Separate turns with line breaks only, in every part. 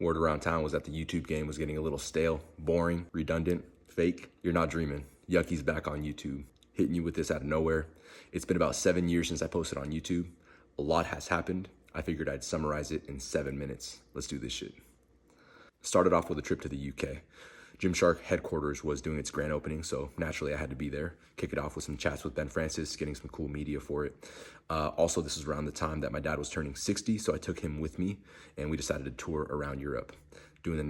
Word around town was that the YouTube game was getting a little stale, boring, redundant, fake. You're not dreaming. Yucky's back on YouTube, hitting you with this out of nowhere. It's been about 7 years since I posted on YouTube. A lot has happened. I figured I'd summarize it in 7 minutes. Let's do this shit. Started off with a trip to the UK. Gymshark headquarters was doing its grand opening, so naturally I had to be there. Kick it off with some chats with Ben Francis, getting some cool media for it. Also, this is around the time that my dad was turning 60, so I took him with me, and we decided to tour around Europe. Doing the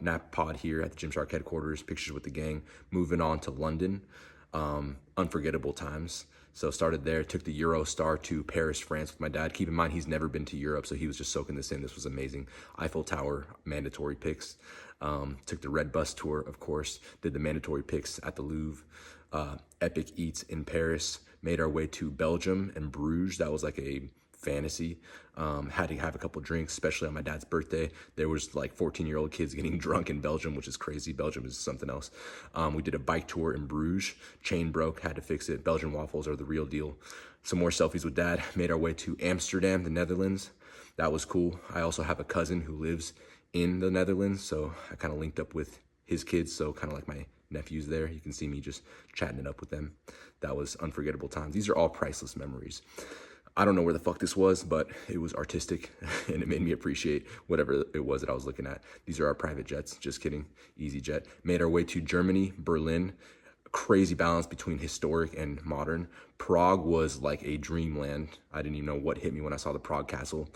nap pod here at the Gymshark headquarters, pictures with the gang, moving on to London. Unforgettable times. So started there, took the Eurostar to Paris, France with my dad. Keep in mind, he's never been to Europe, so he was just soaking this in. This was amazing. Eiffel Tower, mandatory pics. Took the Red Bus tour, of course. Did the mandatory pics at the Louvre. Epic eats in Paris. Made our way to Belgium and Bruges. That was like a fantasy. Had to have a couple drinks, especially on my dad's birthday. There was like 14-year-old kids getting drunk in Belgium, which is crazy. Belgium is something else. We did a bike tour in Bruges. Chain broke, had to fix it. Belgian waffles are the real deal. Some more selfies with dad. Made our way to Amsterdam, the Netherlands. That was cool. I also have a cousin who lives in the Netherlands, so I kind of linked up with his kids, so kind of like my nephews there. You can see me just chatting it up with them. That was unforgettable times. These are all priceless memories. I don't know where the fuck this was, but it was artistic and it made me appreciate whatever it was that I was looking at. These are our private jets. Just kidding. EasyJet. Made our way to Germany, Berlin. Crazy balance between historic and modern. Prague was like a dreamland. I didn't even know what hit me when I saw the Prague Castle.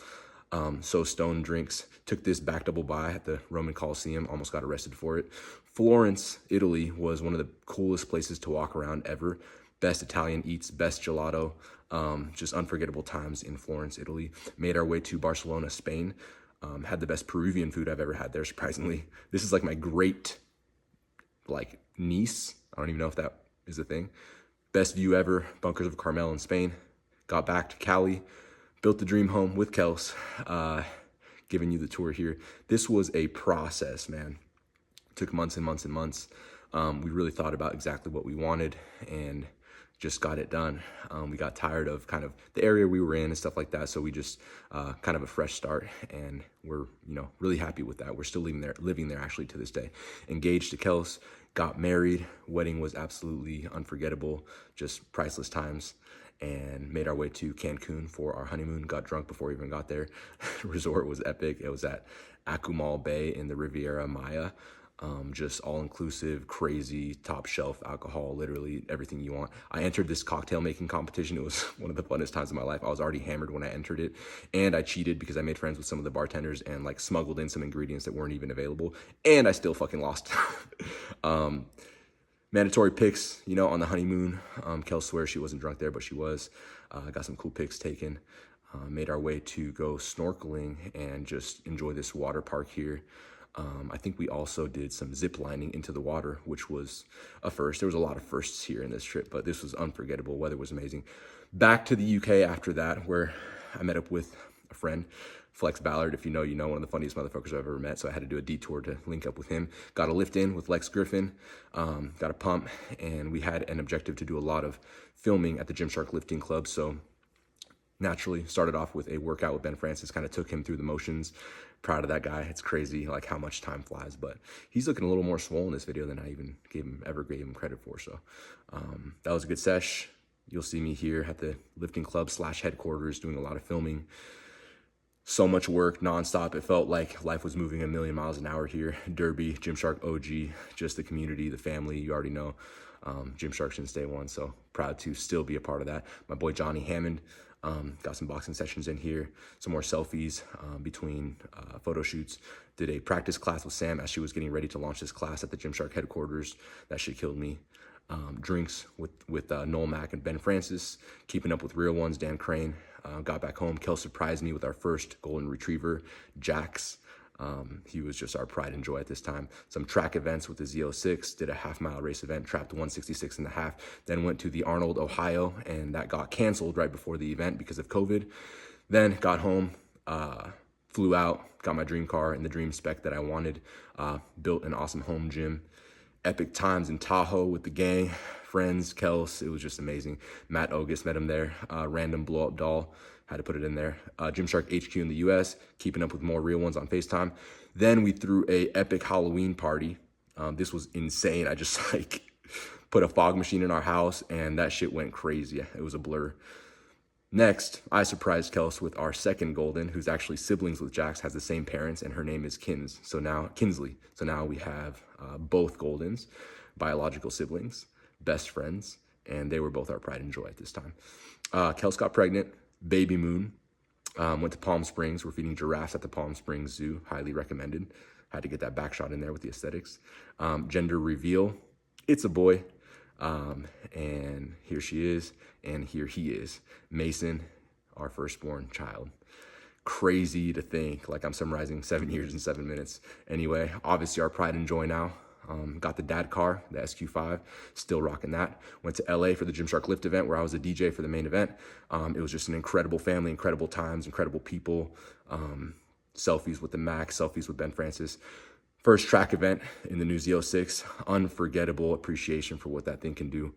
So stone drinks. Took this back double by at the Roman Colosseum. Almost got arrested for it. Florence, Italy was one of the coolest places to walk around ever. Best Italian eats, best gelato. Just unforgettable times in Florence, Italy. Made our way to Barcelona, Spain. Had the best Peruvian food I've ever had there, surprisingly. This is like my great, niece. I don't even know if that is a thing. Best view ever, Bunkers of Carmel in Spain. Got back to Cali. Built the dream home with Kels. Giving you the tour here. This was a process, man. Took months and months and months. We really thought about exactly what we wanted and just got it done. We got tired of kind of the area we were in and stuff like that. So we just kind of a fresh start, and we're, really happy with that. We're still living there actually to this day. Engaged to Kels, got married. Wedding was absolutely unforgettable, just priceless times. And made our way to Cancun for our honeymoon. Got drunk before we even got there. Resort was epic. It was at Akumal Bay in the Riviera Maya. Just all-inclusive, crazy, top shelf alcohol, literally everything you want. I entered this cocktail making competition. It was one of the funnest times of my life. I was already hammered when I entered it, and I cheated because I made friends with some of the bartenders and smuggled in some ingredients that weren't even available, and I still fucking lost. Mandatory pics, on the honeymoon. Kel swears she wasn't drunk there, but she was. Got some cool pics taken. Made our way to go snorkeling and just enjoy this water park here. I think we also did some zip lining into the water, which was a first. There was a lot of firsts here in this trip, but this was unforgettable. Weather was amazing. Back to the UK after that, where I met up with a friend, Flex Ballard. If you know, one of the funniest motherfuckers I've ever met. So I had to do a detour to link up with him. Got a lift in with Lex Griffin, got a pump, and we had an objective to do a lot of filming at the Gymshark Lifting Club. So naturally started off with a workout with Ben Francis, kind of took him through the motions. Proud of that guy. It's crazy how much time flies, but he's looking a little more swole in this video than I even ever gave him credit for. So that was a good sesh. You'll see me here at the lifting club / headquarters doing a lot of filming. So much work nonstop. It felt like life was moving a million miles an hour here. Derby, Gymshark OG, just the community, the family, you already know. Gymshark since day one, so proud to still be a part of that. My boy Johnny Hammond, got some boxing sessions in here, some more selfies between photo shoots. Did a practice class with Sam as she was getting ready to launch this class at the Gymshark headquarters. That shit killed me. Drinks with Noel Mack and Ben Francis, keeping up with real ones, Dan Crane. Got back home. Kel surprised me with our first golden retriever, Jax. He was just our pride and joy at this time. Some track events with the Z06, did a half-mile race event, trapped 166 and a half, then went to the Arnold, Ohio, and that got canceled right before the event because of COVID. Then got home, flew out, got my dream car and the dream spec that I wanted, built an awesome home gym, epic times in Tahoe with the gang, friends, Kels. It was just amazing. Matt Ogus, met him there. Random blow up doll, had to put it in there. Gymshark HQ in the US, keeping up with more real ones on FaceTime. Then we threw a epic Halloween party. This was insane. I just like put a fog machine in our house and that shit went crazy. It was a blur. Next, I surprised Kels with our second golden, who's actually siblings with Jax, has the same parents, and her name is Kinsley. So now we have both goldens, biological siblings, best friends, and they were both our pride and joy at this time. Kels got pregnant, baby moon, went to Palm Springs. We're feeding giraffes at the Palm Springs Zoo, highly recommended. Had to get that back shot in there with the aesthetics. Gender reveal, it's a boy. And here she is, and here he is, Mason, our firstborn child. Crazy to think, like I'm summarizing 7 years in 7 minutes. Anyway, obviously our pride and joy now. Got the dad car, the SQ5, still rocking that. Went to LA for the Gymshark Lift event where I was a DJ for the main event. It was just an incredible family, incredible times, incredible people. Selfies with the Max, selfies with Ben Francis. First track event in the new Z06, unforgettable appreciation for what that thing can do.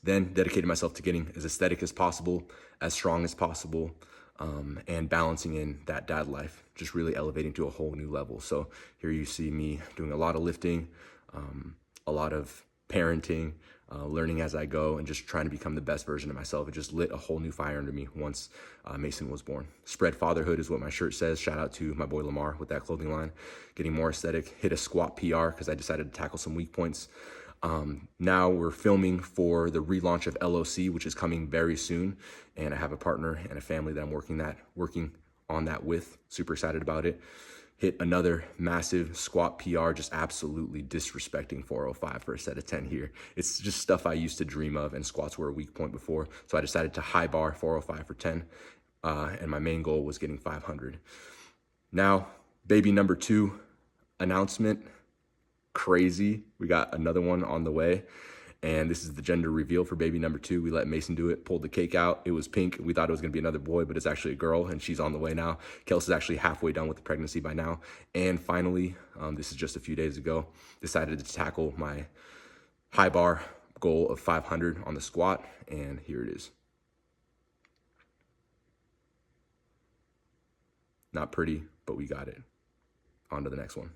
Then dedicated myself to getting as aesthetic as possible, as strong as possible, and balancing in that dad life, just really elevating to a whole new level. So here you see me doing a lot of lifting, a lot of parenting, learning as I go, and just trying to become the best version of myself. It just lit a whole new fire under me once Mason was born. Spread fatherhood is what my shirt says. Shout out to my boy Lamar with that clothing line. Getting more aesthetic, hit a squat PR because I decided to tackle some weak points. Now we're filming for the relaunch of LOC, which is coming very soon. And I have a partner and a family that I'm working on that with. Super excited about it. Hit another massive squat PR, just absolutely disrespecting 405 for a set of 10 here. It's just stuff I used to dream of, and squats were a weak point before. So I decided to high bar 405 for 10. And my main goal was getting 500. Now, baby number 2 announcement. Crazy. We got another one on the way. And this is the gender reveal for baby number 2. We let Mason do it, pulled the cake out. It was pink. We thought it was going to be another boy, but it's actually a girl, and she's on the way now. Kels is actually halfway done with the pregnancy by now. And finally, this is just a few days ago, decided to tackle my high bar goal of 500 on the squat, and here it is. Not pretty, but we got it. On to the next one.